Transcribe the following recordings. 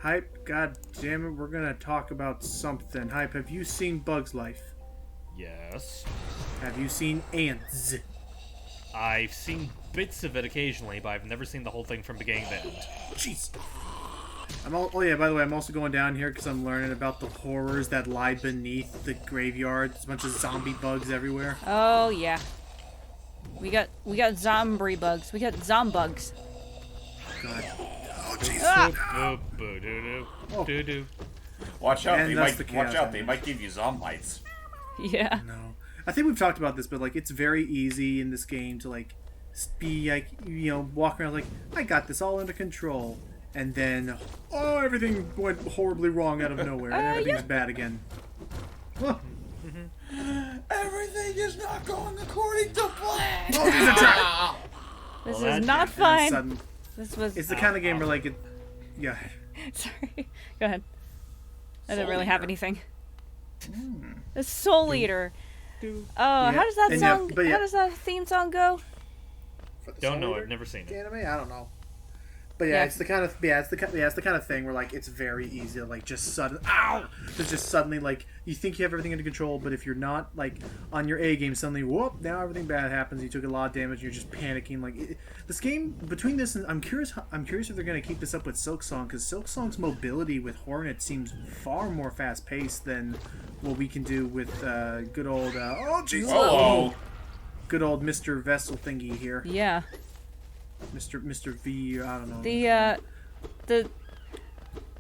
Hype, god damn it, we're gonna talk about something. Hype, have you seen Bug's Life? Yes. Have you seen Ants? I've seen bits of it occasionally, but I've never seen the whole thing from beginning to end. Jeez. Oh yeah, by the way, I'm also going down here because I'm learning about the horrors that lie beneath the graveyard. There's a bunch of zombie bugs everywhere. Oh yeah. We got zombie bugs. We got zombugs. God. Oh jeez. Ah! Doo-doo. Watch out! And They that's might the chaos watch out. They element. might give you zombites. Yeah. No. I think we've talked about this, but like it's very easy in this game to like be like walk around like I got this all under control, and then everything went horribly wrong out of nowhere, and everything's bad again. Oh, Everything is not going according to plan. oh there's a trap! This Well, is that- not And fun. sudden- This was. It's the kind of game where like it, yeah. Sorry. Go ahead. I didn't Soul really have Eater. anything. The Soul Eater. Oh, Yeah, how does that and yeah, song? but yeah. How does that theme song go? Don't know, I've never seen it. Anime, I don't know. But yeah, Yeah. it's the kind of thing where like it's very easy to like just suddenly like you think you have everything under control, but if you're not like on your A game, suddenly whoop, now everything bad happens. You took a lot of damage, and you're just panicking. Like this game between this and I'm curious if they're gonna keep this up with Silk Song, because Silk Song's mobility with Hornet seems far more fast paced than what we can do with good old Hello. good old Mr. Vessel thingy here. Yeah. Mr. V, I don't know.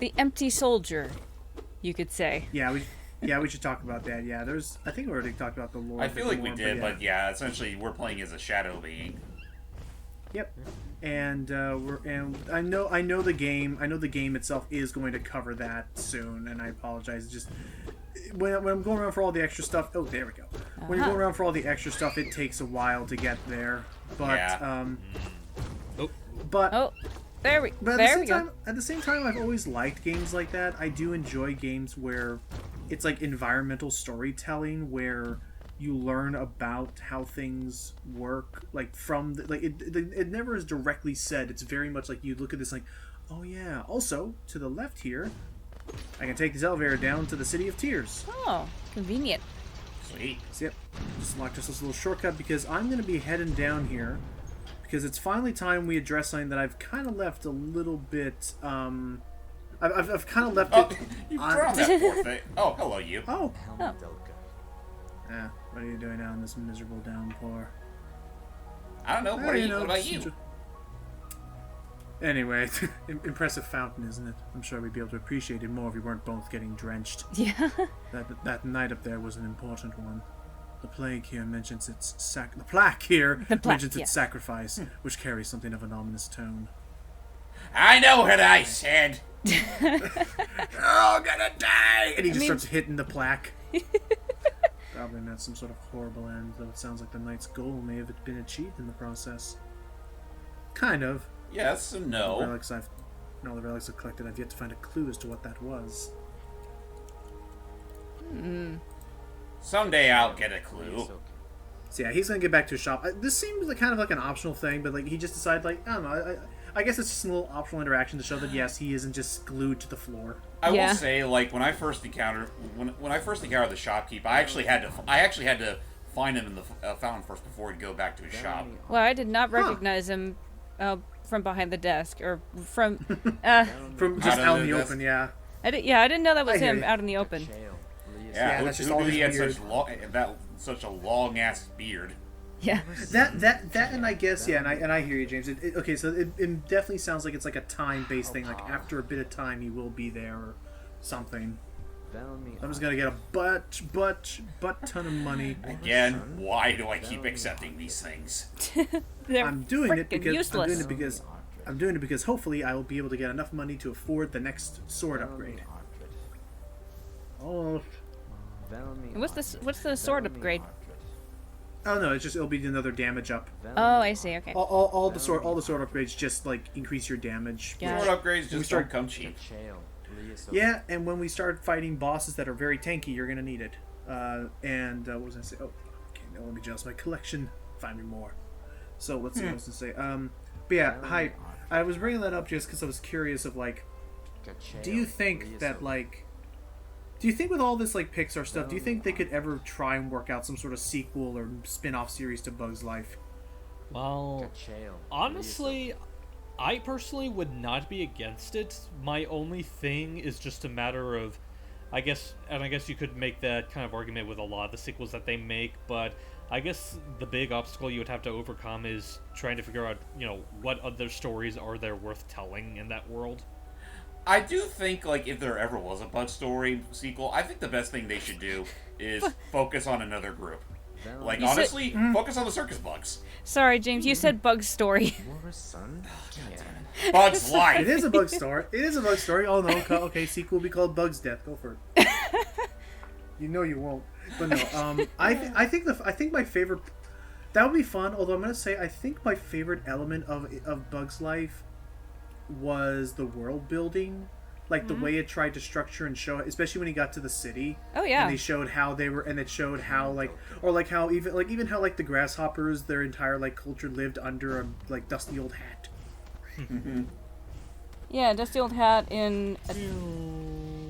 The empty soldier, you could say. Yeah, we should talk about that. Yeah, I think we already talked about the lore. I feel like we more, did, but yeah, essentially we're playing as a shadow being. Yep. And I know the game itself is going to cover that soon, and I apologize. It's just when I'm going around for all the extra stuff. Oh, there we go. When you're going around for all the extra stuff, it takes a while to get there. But Yeah. but Oh, there we But there we go. at the same time, I've always liked games like that. I do enjoy games where it's like environmental storytelling, where you learn about how things work. Like from it never is directly said. It's very much like you look at this like, oh yeah. Also, to the left here, I can take this elevator down to the City of Tears. Oh, convenient. Sweet. So, yep, just locked us this little shortcut because I'm going to be heading down here because it's finally time we address something that I've kind of left a little bit. I've kind of left Oh, it. you dropped that poor thing. Oh, hello, you. Oh, Oh. yeah. What are you doing now in this miserable downpour? I don't know. What about you? Anyway, impressive fountain, isn't it? I'm sure we'd be able to appreciate it more if we weren't both getting drenched. Yeah. That night up there was an important one. The plague here mentions its the plaque here mentions its sacrifice, which carries something of an ominous tone. I know what I said. You're all gonna die! And he just starts hitting the plaque. Probably meant some sort of horrible end, though it sounds like the knight's goal may have been achieved in the process. Kind of. Yes and no. The relics I've collected, I've yet to find a clue as to what that was. Someday I'll get a clue. So yeah, he's gonna get back to his shop. This seems like kind of like an optional thing, but like he just decided, like, I don't know. I guess it's just a little optional interaction to show that yes, he isn't just glued to the floor. I Yeah. will say, like when I first encountered the shopkeep, I actually had to find him in the fountain first before he'd go back to his shop. Well, I did not recognize him from behind the desk or from. From just Out out in in the the open, yeah. I didn't know that was I hear him you. out in the open. Yeah, that's just who all knew his he had beard. such a long ass beard. Yeah. That and I guess yeah, and I hear you, James. Okay, so it definitely sounds like it's like a time-based thing. Like after a bit of time, he will be there or something. I'm just gonna get a butt ton of money. Again, why do I keep accepting these things? They're I'm doing it frickin' because useless. I'm doing it because hopefully I will be able to get enough money to afford the next sword upgrade. Oh, What's the sword upgrade? oh no, it'll be another damage up. Oh, I see. Okay. All the sword upgrades just like increase your damage. Yeah. Sword upgrades just start- don't come cheap. Yeah, and when we start fighting bosses that are very tanky, you're gonna need it. What was I say? Oh, okay, now let me adjust my collection. Find me more. So let's see what I was gonna say. But yeah, hi. I was bringing that up just because I was curious of like, do you think that do you think with all this like Pixar stuff, do you think they could ever try and work out some sort of sequel or spin-off series to Bug's Life? Well, honestly, I personally would not be against it. My only thing is just a matter of, I guess you could make that kind of argument with a lot of the sequels that they make, but I guess the big obstacle you would have to overcome is trying to figure out, what other stories are there worth telling in that world. I do think, if there ever was a Bug Story sequel, I think the best thing they should do is focus on another group. Honestly, focus on the circus bugs. Sorry, James, you said Bug's Story. Bug's Life. It is a Bug Story. It is a Bug Story. Oh, no. Okay, sequel will be called Bug's Death. Go for it. You know you won't. But no, I think my favorite... That would be fun, although I'm going to say I think my favorite element of Bug's Life was the world building, the way it tried to structure and show, especially when he got to the city. Oh yeah. And they showed how they were, and it showed how how even how the grasshoppers, their entire culture lived under a dusty old hat. Yeah, dusty old hat in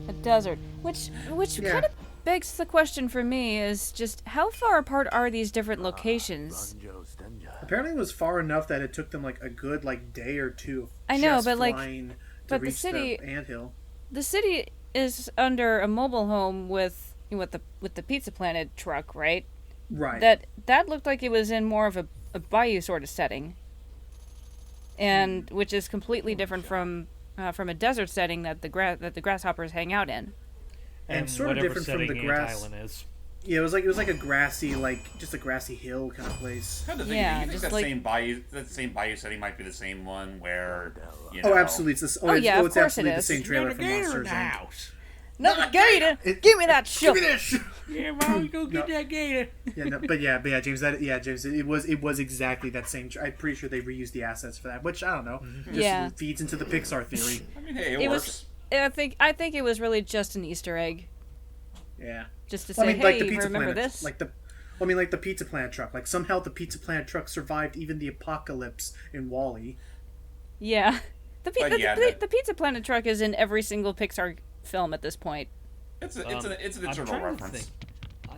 a desert, which kind of begs the question for me is just how far apart are these different locations? Apparently, it was far enough that it took them a good day or two. I know, but flying to but reach the city, anthill. The city is under a mobile home with the Pizza Planet truck, right? Right. That looked like it was in more of a bayou sort of setting, and which is completely different from a desert setting that the grasshoppers hang out in. And sort of different from the grass. Island is. Yeah, it was like a grassy, just a grassy hill kind of place. Kind of thing. Yeah, you think that same bayou setting might be the same one where Oh, absolutely! It's this. Of course absolutely it is. the same trailer from Monsters Inc. Another gator! Give me that shit! Give me this! Yeah, Mom, go get that gator. Yeah, James. James. It was exactly that same. I'm pretty sure they reused the assets for that, which I don't know. Just feeds into the Pixar theory. I mean, hey, it works. I think it was really just an Easter egg. Yeah. Just to say, hey, remember this? The Pizza Planet truck. Somehow the Pizza Planet truck survived even the apocalypse in WALL-E. Yeah. The Pizza Planet truck is in every single Pixar film at this point. It's an internal reference.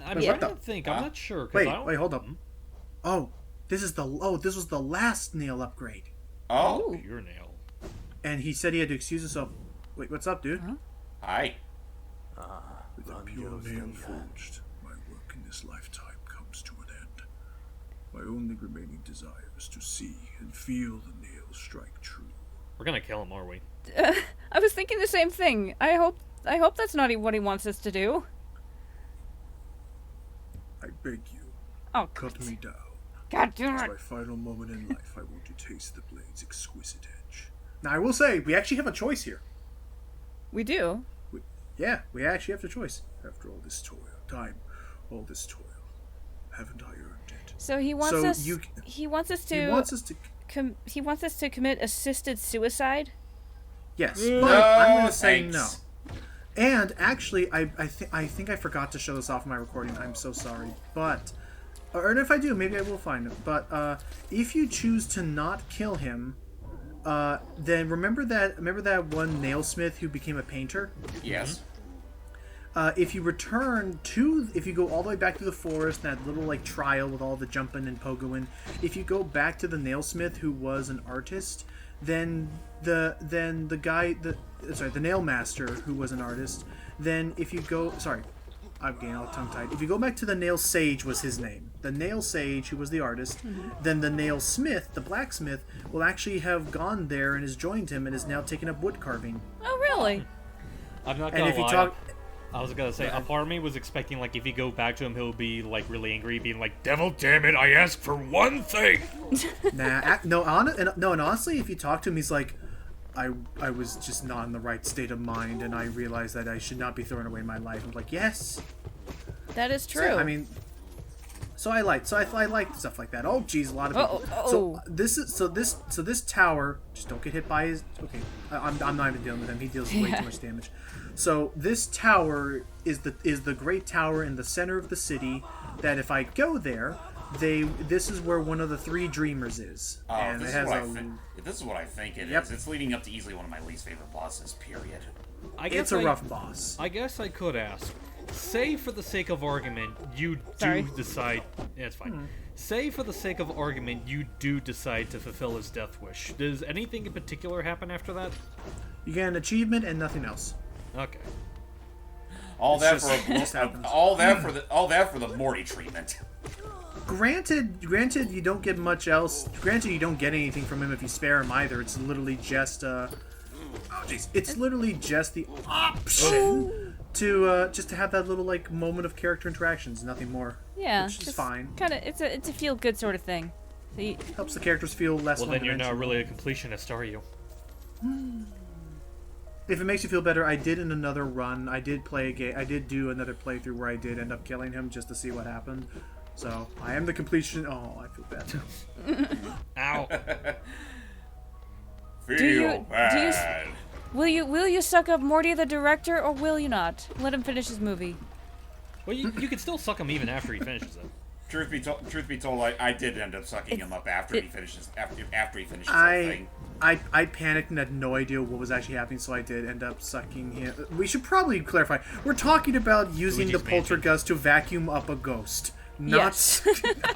I'm trying to think. I'm not sure. Wait, hold up. Oh, this was the last nail upgrade. Oh. Pure nail. And he said he had to excuse himself. Wait, what's up, dude? Huh? Hi. With a pure nail forged, my work in this lifetime comes to an end. My only remaining desire is to see and feel the nail strike true. We're gonna kill him, are we? I was thinking the same thing. I hope that's not what he wants us to do. I beg you, Oh, cut me down. God damn As it! my final moment in life, I want to taste the blade's exquisite edge. Now, I will say, we actually have a choice here. We do. Yeah, we actually have a choice. After all this toil, haven't I earned it? So he wants So us. you- He wants us to. He wants us to commit assisted suicide. Yes, No, but I'm going to say thanks. no. And actually, I think I forgot to show this off in my recording. I'm so sorry. But, or if I do, maybe I will find it. But if you choose to not kill him, then remember that one nailsmith who became a painter? Yes. If you go all the way back to the forest, that little trial with all the jumping and pogoing, if you go back to the nailsmith who was an artist, then the nail master who was an artist, then if you go, I'm getting all tongue tied. If you go back to the nail sage was his name, the nail sage who was the artist, then the nail smith, the blacksmith, will actually have gone there and has joined him and is now taken up wood carving. Oh, really? I'm not And gonna if you lie. talk, I was gonna say, a part of me was expecting, if you go back to him, he'll be, really angry, being like, Devil damn it, I asked for one thing! and honestly, if you talk to him, he's like, I was just not in the right state of mind, and I realized that I should not be throwing away my life. I'm like, yes, That is true. So, I mean, I like stuff like that. Oh, geez, a lot of people. So this tower. Just don't get hit by his. Okay, I'm not even dealing with him. He deals way too much damage. So this tower is the great tower in the center of the city. That if I go there, this is where one of the three dreamers is, Oh, and this it is has what a. this is what I think it Yep. is. It's leading up to easily one of my least favorite bosses. Period. It's a rough boss. I guess I could ask. Say, for the sake of argument, you Sorry. do decide. Yeah, it's fine. Say, for the sake of argument, you do decide to fulfill his death wish. Does anything in particular happen after that? You get an achievement and nothing else. Okay. All It's that just- for it just happens. all that for the Morty treatment. Granted, you don't get much else. Granted, you don't get anything from him if you spare him either. It's literally just oh jeez, it's literally just the option to have that little like moment of character interactions, nothing more. Yeah, which is fine. Kind of, it's a feel good sort of thing. So Helps the characters feel less. Well, then you're not one-dimensional. really a completionist, are you? If it makes you feel better, I did in another run. I did play a game. I did do another playthrough where I did end up killing him just to see what happened. So I am the completion. Oh, I feel bad now. Ow. Feel bad. will you suck up Morty the director, or will you not? Let him finish his movie. Well, you can still suck him even after he finishes it. Truth be told, I did end up sucking him up after he finishes after he finishes the I thing. I panicked and had no idea what was actually happening, so I did end up sucking him. We should probably clarify. We're talking about using Luigi's the Mansion. poltergust to vacuum up a ghost. Not. Yes.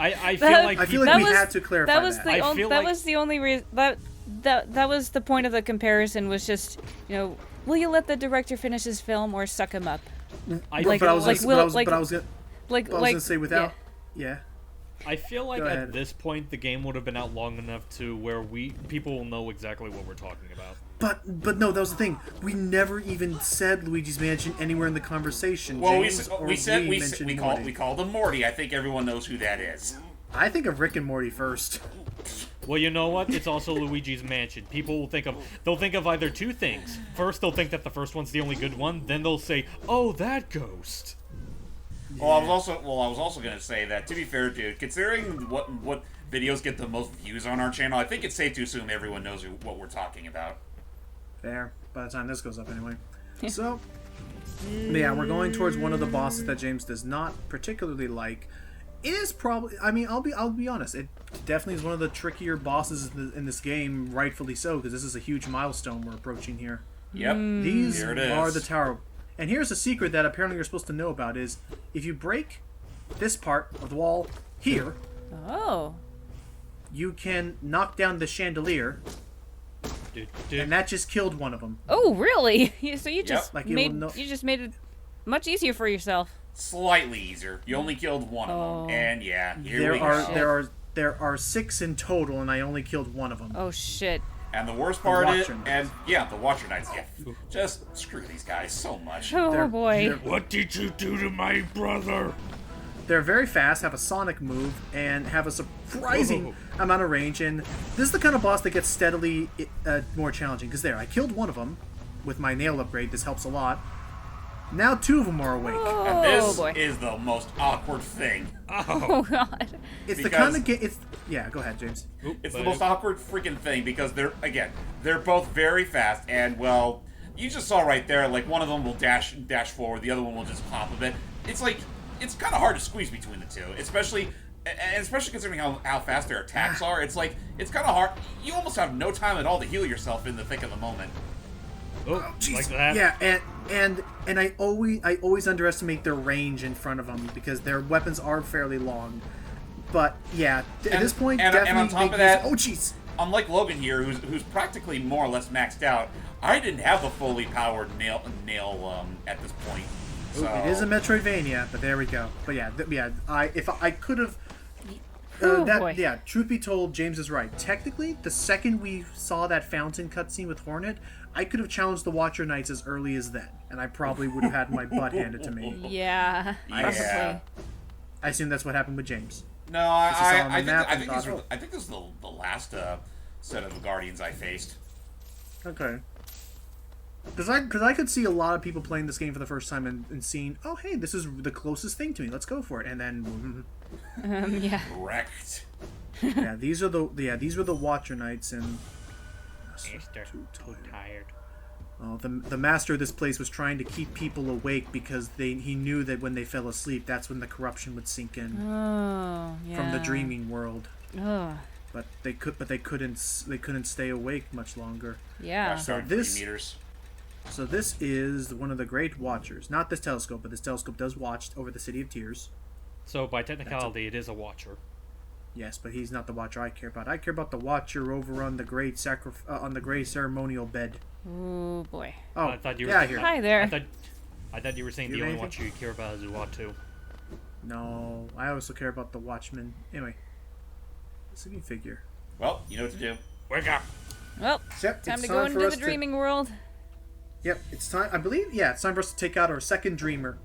I feel That- like I feel people- like we was- had to clarify That was that. the I only. feel That like- was the only reason. That was the point of the comparison. Was just, will you let the director finish his film or suck him up? I like- feel but I was like gonna, Will- but I was, like- but I was gonna, Like, but I was gonna say without. Yeah. I feel like Go at ahead. this point the game would have been out long enough to where people will know exactly what we're talking about. But no, that was the thing. We never even said Luigi's Mansion anywhere in the conversation. Well, James or mentioned Morty. we called him Morty. I think everyone knows who that is. I think of Rick and Morty first. Well, you know what? It's also Luigi's Mansion. People will they'll think of either two things. First, they'll think that the first one's the only good one. Then they'll say, "Oh, that ghost." Well, I was also gonna say that, to be fair, dude, considering what videos get the most views on our channel, I think it's safe to assume everyone knows what we're talking about. There. By the time this goes up, anyway. So, yeah, we're going towards one of the bosses that James does not particularly like. It is probably. I mean, I'll be honest. It definitely is one of the trickier bosses in this game, rightfully so, because this is a huge milestone we're approaching here. Yep. These Here it is. are the tower. And here's a secret that apparently you're supposed to know about: is if you break this part of the wall here, Oh. you can knock down the chandelier, and that just killed one of them. Oh, really? So you just Like, you made will know- you just made it much easier for yourself. Slightly easier. You only killed one of them, and yeah, here we go. There are 6 in total, and I only killed one of them. Oh shit. And the worst part is, Watcher Knights. and yeah, the Watcher Knights. Yeah, just screw these guys so much. Oh They're- boy. they're- What did you do to my brother? They're very fast, have a sonic move, and have a surprising amount of range. And this is the kind of boss that gets steadily more challenging. Because I killed one of them with my nail upgrade. This helps a lot. Now 2 of them are awake. And Oh this boy. is the most awkward thing. Oh god. It's the because- kind of game. Yeah, go ahead, James. It's the most awkward freaking thing because they're both very fast, and well, you just saw right there, like one of them will dash forward, the other one will just hop a bit. It's like it's kind of hard to squeeze between the two, especially considering how fast their attacks are. It's like it's kind of hard. You almost have no time at all to heal yourself in the thick of the moment. Oh, Jeez. like that? Yeah, and I always underestimate their range in front of them because their weapons are fairly long. But yeah, at this point, and definitely on top make of that, use- oh jeez. Unlike Logan here, who's practically more or less maxed out, I didn't have the fully powered nail at this point. So It is a Metroidvania, but there we go. But yeah, if I could have. Oh, boy. Yeah, truth be told, James is right. Technically, the second we saw that fountain cutscene with Hornet, I could have challenged the Watcher Knights as early as then, and I probably would have had my butt handed to me. Yeah. Yeah. Probably. I assume that's what happened with James. No, saw on the I map think and this thought, I think this is the last set of Guardians I faced. Okay. Because I could see a lot of people playing this game for the first time and seeing, oh hey, this is the closest thing to me. Let's go for it. And then, Yeah. Wrecked. yeah, these were the Watcher Knights, and Esther, too tired. The master of this place was trying to keep people awake because he knew that when they fell asleep, that's when the corruption would sink in Oh, yeah. from the dreaming world. Oh, But they couldn't stay awake much longer. yeah. So this- meters. So this is one of the great watchers. Not this telescope, but this telescope does watch over the City of Tears. So by technicality, it is a watcher. Yes, but he's not the watcher I care about. I care about the watcher over on the great on the great ceremonial bed. Oh boy. Oh, I thought you were yeah, here. Hi there. I thought you were saying You the have only anything? watcher you care about is Uatu. No, I also care about the watchman. Anyway, sleeping figure. Well, you know what to do. Wake up! Well, Yep, time it's to go for into us the dreaming world. Yep, it's time. I believe. Yeah, it's time for us to take out our second dreamer,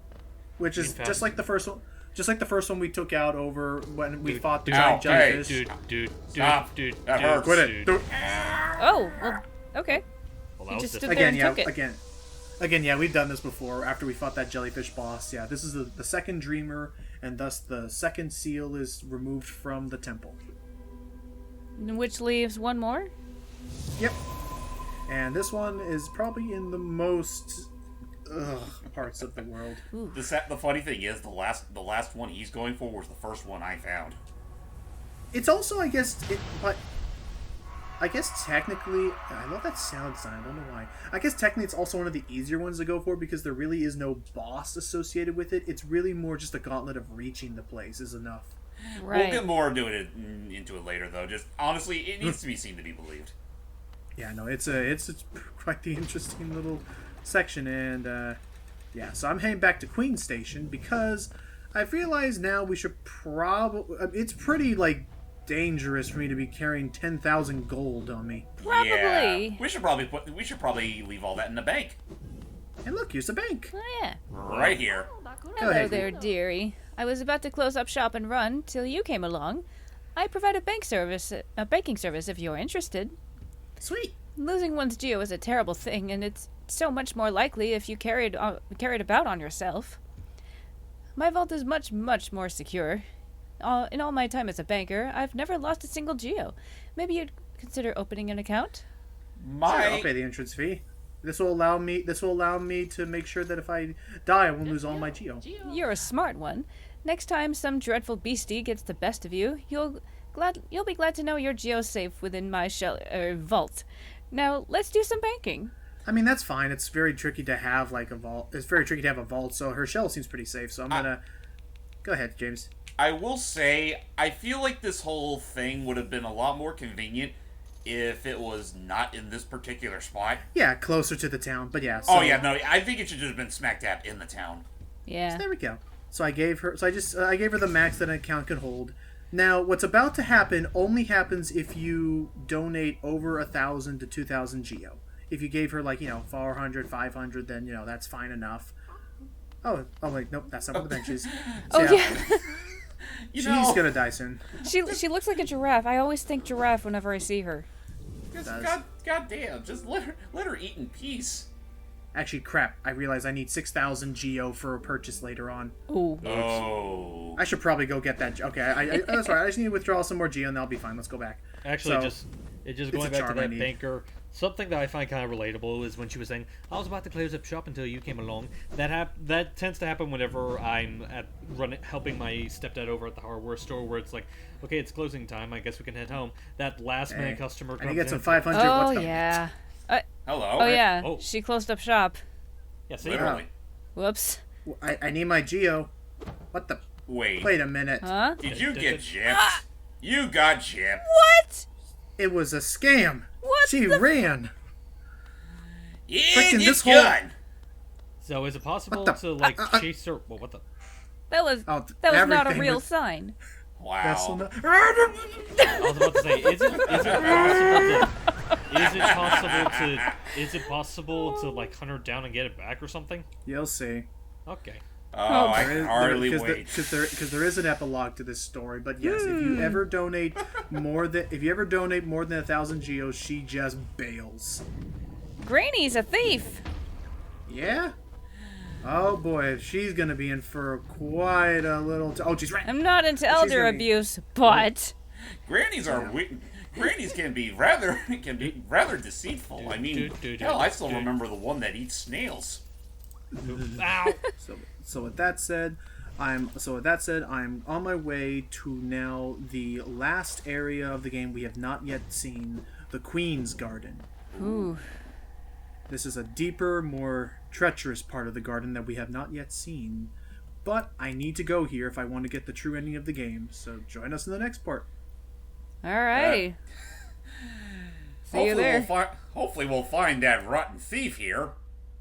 which is In just like the first one. Just like the first one we took out over when we fought the dude, giant ow, hey, jellyfish. Dude, Stop. That hurts. Quit it. dude. Oh, well, okay. Well, You that was just just stood there Again, and yeah, took it. again, yeah. We've done this before. After we fought that jellyfish boss, yeah. This is the second dreamer, and thus the second seal is removed from the temple. Which leaves one more. Yep. And this one is probably in the most parts of the world. The funny thing is, the last one he's going for was the first one I found. It's also, I guess, but I guess technically, I love that sound design. I don't know why. I guess technically, it's also one of the easier ones to go for because there really is no boss associated with it. It's really more just a gauntlet of reaching the place is enough. Right. We'll get more into it later, though. Just honestly, it needs to be seen to be believed. Yeah, no, it's quite the interesting little section, and yeah. So I'm heading back to Queen Station because I've realized now we should probably. It's pretty dangerous for me to be carrying 10,000 gold on me. Probably. Yeah, we should probably leave all that in the bank. And look, here's the bank. Oh, yeah. Right here. Hello ahead. there, dearie. I was about to close up shop and run till you came along. I provide a banking service if you're interested. Sweet. Losing one's geo is a terrible thing, and it's so much more likely if you carry it about on yourself. My vault is much, much more secure. In all my time as a banker, I've never lost a single geo. Maybe you'd consider opening an account? Sure, I'll pay the entrance fee. This will allow me to make sure that if I die, I won't lose all my geo. You're a smart one. Next time some dreadful beastie gets the best of you, you'll be glad to know your geo's safe within my vault. Now, let's do some banking. I mean, that's fine. It's very tricky to have a vault. It's very tricky to have a vault, so her shell seems pretty safe. So I'm gonna go ahead, James. I will say, I feel like this whole thing would have been a lot more convenient if it was not in this particular spot. Yeah, closer to the town, but yeah. So, Oh yeah, no, I think it should have been smack dab in the town. Yeah. There we go. So I gave her. So I gave her the max that an account can hold. Now, what's about to happen only happens if you donate over 1,000 to 2,000 geo. If you gave her 400, 500, then that's fine enough. Oh wait, nope, that's not what the bench is. So, Oh yeah. You she's know, gonna die soon. she looks like a giraffe. I always think giraffe whenever I see her. God damn, just let her eat in peace. Actually, crap. I realize I need 6,000 geo for a purchase later on. Ooh. Oh. I should probably go get that. Okay, I that's right. I just need to withdraw some more geo, and that'll be fine. Let's go back. Actually, So, just a going back to charm I that need. banker. Something that I find kind of relatable is when she was saying, "I was about to close up shop until you came along." That tends to happen whenever I'm helping my stepdad over at the hardware store, where it's like, "Okay, it's closing time. I guess we can head home." That last minute customer I comes need to get in. some 500. Oh What's the- yeah. Hello. Oh yeah. Oh. She closed up shop. Yeah, see? Literally. Whoops. I need my geo. What the? Wait. Wait a minute. Huh? Did you get gypped? You got gypped. What? It was a scam. What She the- ran. Yeah, Frickin' this this whole- gun. So is it possible What the- to chase her? Well, what the? That was Oh, that was not a everything real was- sign. That's Wow. not- I was about to say, is it possible to hunt her down and get it back or something? You'll see. Okay. Oh, I There can is- hardly there- wait. Because there is an epilogue to this story. But yes, if you ever donate more than 1,000 geos, she just bails. Granny's a thief. Yeah. Oh boy, she's gonna be in for quite a little. Oh, she's right. I'm not into elder gonna be- abuse, but Grannies are grannies can be rather deceitful. I mean, hell, I still remember the one that eats snails. Ow! So with that said, I'm on my way to now the last area of the game we have not yet seen, the Queen's Garden. Ooh. This is a deeper, more treacherous part of the garden that we have not yet seen. But I need to go here if I want to get the true ending of the game, so join us in the next part. Alrighty. See you there. Hopefully we'll find that rotten thief here.